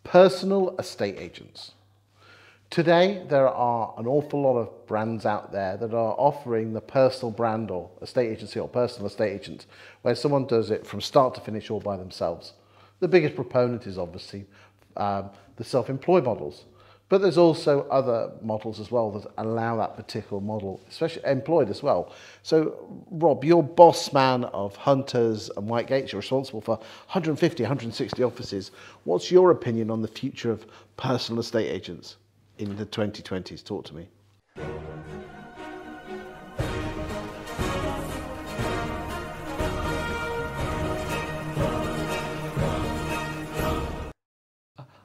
Personal estate agents. Today, there are an awful lot of brands out there that are offering the personal brand or estate agency or personal estate agent, where someone does it from start to finish all by themselves. The biggest proponent is obviously the self-employed models, but there's also other models as well that allow that particular model, especially employed as well. So, Rob, you're boss man of Hunters and Whitegates. You're responsible for 150, 160 offices. What's your opinion on the future of personal estate agents in the 2020s? Talk to me.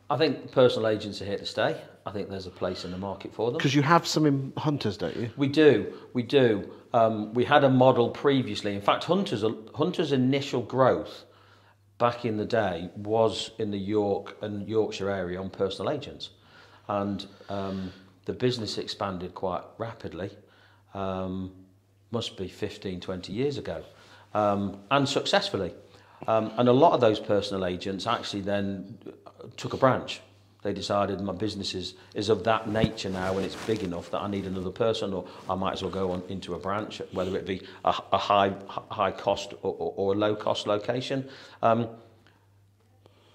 I think personal agents are here to stay. I think there's a place in the market for them. Because you have some in Hunters, don't you? We do. We had a model previously. In fact, Hunters' initial growth back in the day was in the York and Yorkshire area on personal agents. And the business expanded quite rapidly, must be 15, 20 years ago, and successfully. And a lot of those personal agents actually then took a branch. They decided my business is of that nature now and it's big enough that I need another person, or I might as well go on into a branch, whether it be a high cost or a low cost location.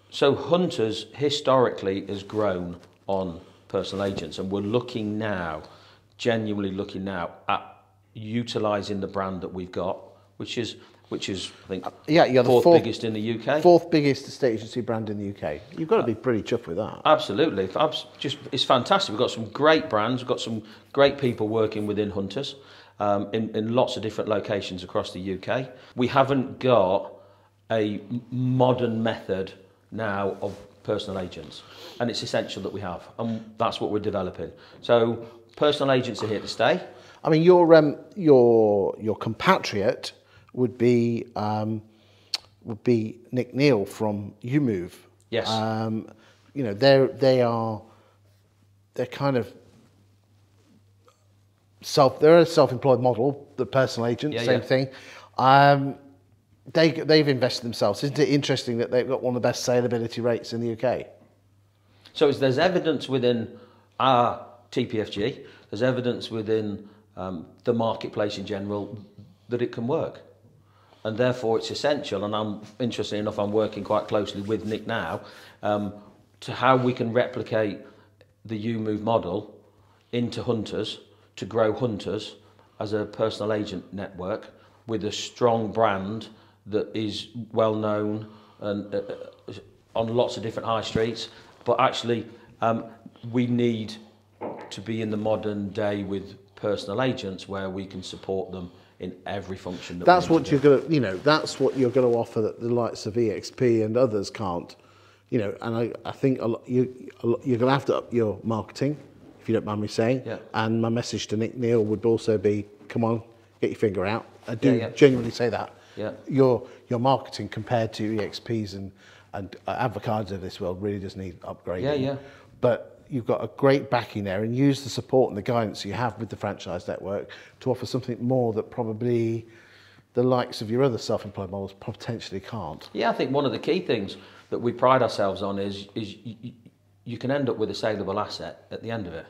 So Hunters historically has grown on personal agents, and we're looking now, genuinely looking now at utilising the brand that we've got, which is I think you're fourth the biggest in the UK. Fourth biggest estate agency brand in the UK. You've got to be pretty chuffed with that. Absolutely, it's fantastic. We've got some great brands. We've got some great people working within Hunters in lots of different locations across the UK. We haven't got a modern method now of personal agents, and it's essential that we have, and that's what we're developing. So personal agents are here to stay. I mean, your compatriot would be Nick Neal from YouMove. Yes. You know, they're kind of they're a self-employed model, the personal agent, same thing. They've invested themselves. Isn't it interesting that they've got one of the best saleability rates in the UK? So there's evidence within our TPFG, there's evidence within the marketplace in general that it can work. And therefore it's essential, and I'm interested enough, I'm working quite closely with Nick now, to how we can replicate the YouMove model into Hunters, to grow Hunters as a personal agent network with a strong brand that is well known and on lots of different high streets. But actually we need to be in the modern day with personal agents where we can support them in every function. That's what you're going to, that's what you're going to offer that the likes of EXP and others can't, and I think you're going to have to up your marketing, if you don't mind me saying. Yeah. And my message to Nick Neal would also be, come on, get your finger out. I do genuinely say that. Yeah. Your marketing compared to EXPs and avocados of this world really does need upgrading. Yeah, yeah. But you've got a great backing there, and use the support and the guidance you have with the franchise network to offer something more that probably the likes of your other self-employed models potentially can't. Yeah, I think one of the key things that we pride ourselves on is you can end up with a saleable asset at the end of it.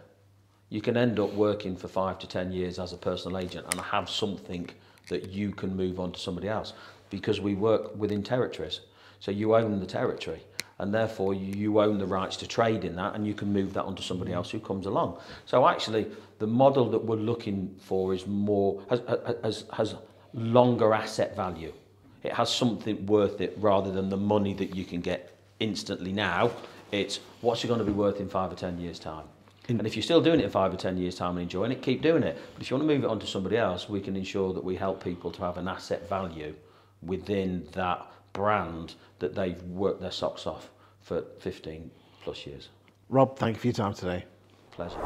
You can end up working for 5 to 10 years as a personal agent and have something that you can move on to somebody else, because we work within territories. So you own the territory, and therefore you own the rights to trade in that, and you can move that onto somebody else who comes along. So actually the model that we're looking for is more, has longer asset value. It has something worth it rather than the money that you can get instantly now. It's what's it going to be worth in 5 or 10 years time. And if you're still doing it in 5 or 10 years time and enjoying it, keep doing it. But if you want to move it on to somebody else, we can ensure that we help people to have an asset value within that brand that they've worked their socks off for 15 plus years. Rob, thank you for your time today. Pleasure.